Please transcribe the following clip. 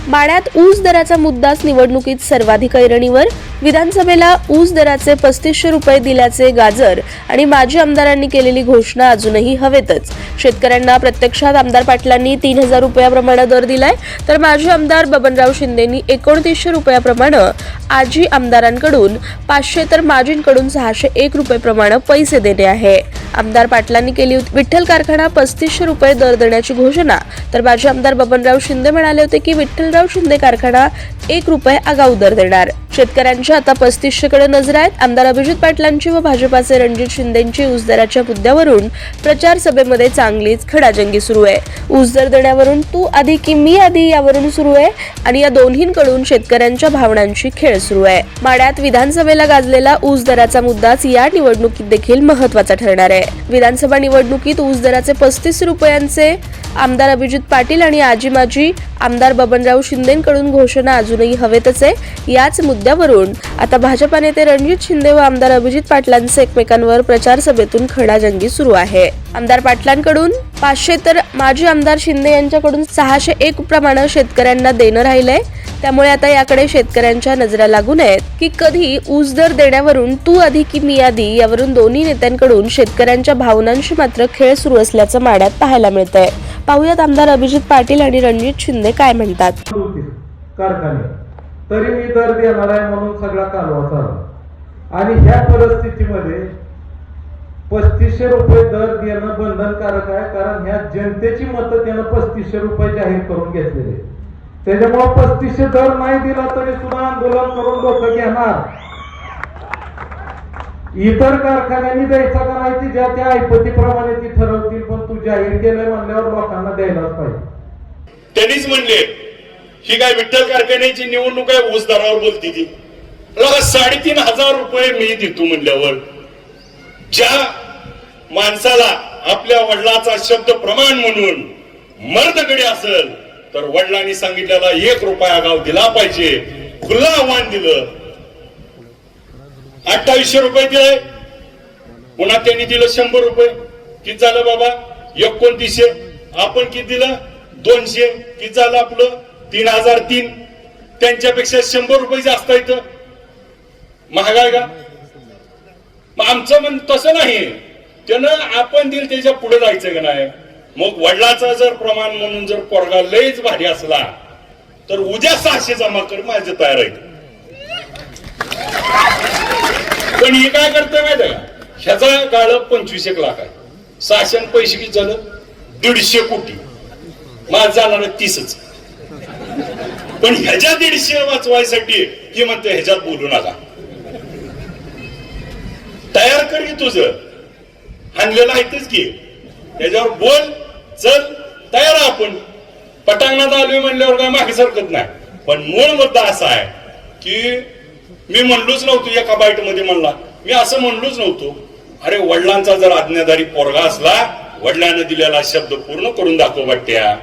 माढ्यात ऊस दराचा मुद्दाच निवडणुकीत सर्वाधिक ऐरणीवर. विधानसभेला ऊस दराचे 3500 रुपये दिल्याचे गाजर आणि माजी आमदारांनी केलेली घोषणा अजूनही हवेतच. शेतकऱ्यांना प्रत्यक्षात आमदार पाटलांनी 3000 रुपयाप्रमाणे दर दिलाय, तर माजी आमदार बबनराव शिंदेंनी 2900 रुपयाप्रमाणे, आजी आमदारांकडून 500 तर माजींकडून 601 रुपयाप्रमाणे पैसे देणे आहे. आमदार पाटलांनी केली होती विठ्ठल कारखाना 3500 रुपये दर देण्याची घोषणा, तर माजी आमदार बबनराव शिंदे म्हणाले होते की विठ्ठलराव शिंदे कारखाना 1 रुपये आगाऊ दर देणार. शेतकऱ्यांच्या आता 3500 कडे नजर आहेत. आमदार अभिजित पाटलांची व भाजपाचे रणजित शिंदेंची ऊस दराच्या मुद्द्यावरून प्रचार सभेमध्ये चांगलीच खडाजंगी सुरू आहे. ऊस दर देण्यावरून तू आधी की मी आधी यावरून सुरू आहे आणि या दोन्हींकडून शेतकऱ्यांच्या भावनांची खेळ सुरू आहे. माढ्यात विधानसभेला गाजलेला ऊस दराचा मुद्दाच या निवडणुकीत देखील महत्त्वाचा ठरणार आहे. विधानसभा निवडणुकीत ऊस दराचे 35 रुपयांचे आमदार अभिजित पाटील आणि आजी माजी आमदार बबनराव शिंदेंकडून घोषणा अजूनही हवेतच आहे. याच मुद्द्यावरून आता भाजपा नेते रणजित शिंदे व आमदार अभिजित पाटलांचे एकमेकांवर प्रचार सभेतून खडाजंगी सुरू आहे. आमदार पाटलांकडून 500 तर माजी आमदार शिंदे यांच्याकडून 601 प्रमाणे शेतकऱ्यांना देणं राहिलंय. त्यामुळे आता याकडे शेतकऱ्यांच्या नजरा लागून आहेत की कधी ऊस दर देण्यावरून तू आधी की मी आधी यावरून दोन्ही नेत्यांकडून शेतकऱ्यांच्या भावनांशी मात्र खेळ सुरू असल्याचं माढ्यात पाहायला मिळतंय. पाहुयात आमदार अभिजित पाटील आणि रणजित शिंदे काय म्हणतात. कारखाने तरी मी दर देणार आहे म्हणून सगळा कालवा चालू आणि ह्या परिस्थितीमध्ये 3500 रुपये दर देणं बंधनकारक आहे, कारण ह्या जनतेची मतं त्यानं 3500 रुपये जाहीर करून घेतलेले. त्याच्यामुळे 3500 दर नाही दिला तरी सुद्धा आंदोलन करून लोक घेणार. इतर कारखान्यांनी द्यायचा का नाही ती ज्या त्या ऐपतीप्रमाणे ती ठरवतील, पण तू जाहीर केलंय म्हणल्यावर लोकांना द्यायलाच पाहिजे. त्यांनीच म्हणले ही काय विठ्ठल कारखान्याची निवडणूक आहे ऊस दरावर बोलती ती 3500 रुपये मी देतो म्हणल्यावर ज्या माणसाला आपल्या वडिलाचा शब्द प्रमाण म्हणून मर्दकडे असेल तर वडिलांनी सांगितलेला 1 रुपया आगाऊ दिला पाहिजे. खुलं आव्हान दिलं. 2800 रुपये दिले. पुन्हा त्यांनी दिलं 100 रुपये. किती झालं बाबा 2900. आपण किती दिलं 200. किती झालं आपलं 3003. त्यांच्यापेक्षा 100 रुपये जास्त येतं. महागाय का? मग आमचं म्हण तसं नाही. त्यानं आपण दिल त्याच्या पुढे जायचं का नाही. मग वडिलाचा जर प्रमाण म्हणून जर पोरगा लयच भारी असला तर उद्या 600 जमा कर माझं तयार आहे. पण हे काय करतोय माहिती का, ह्याचा गाळ 25 लाख आहे. 600 पैसे किती झालं 150 कोटी. माझ जाणार 30च. पण ह्याच्या 150 वाचवायसाठी ही म्हणते ह्याच्यात बोलू नका. तयार कर की तुझं आणलेलं आहेच की त्याच्यावर बोल. चल तयार आपण. पटांगणात आलोय म्हणल्यावर काय मागे सरकत नाही. पण मूळ मुद्दा असा आहे की मी म्हणलोच नव्हतो एका बाईट मध्ये म्हणला. मी असं म्हणलोच नव्हतो. अरे वडिलांचा जर आज्ञाधारी पोरगा असला, वडिलांना दिलेला शब्द पूर्ण करून दाखव वाटत्या.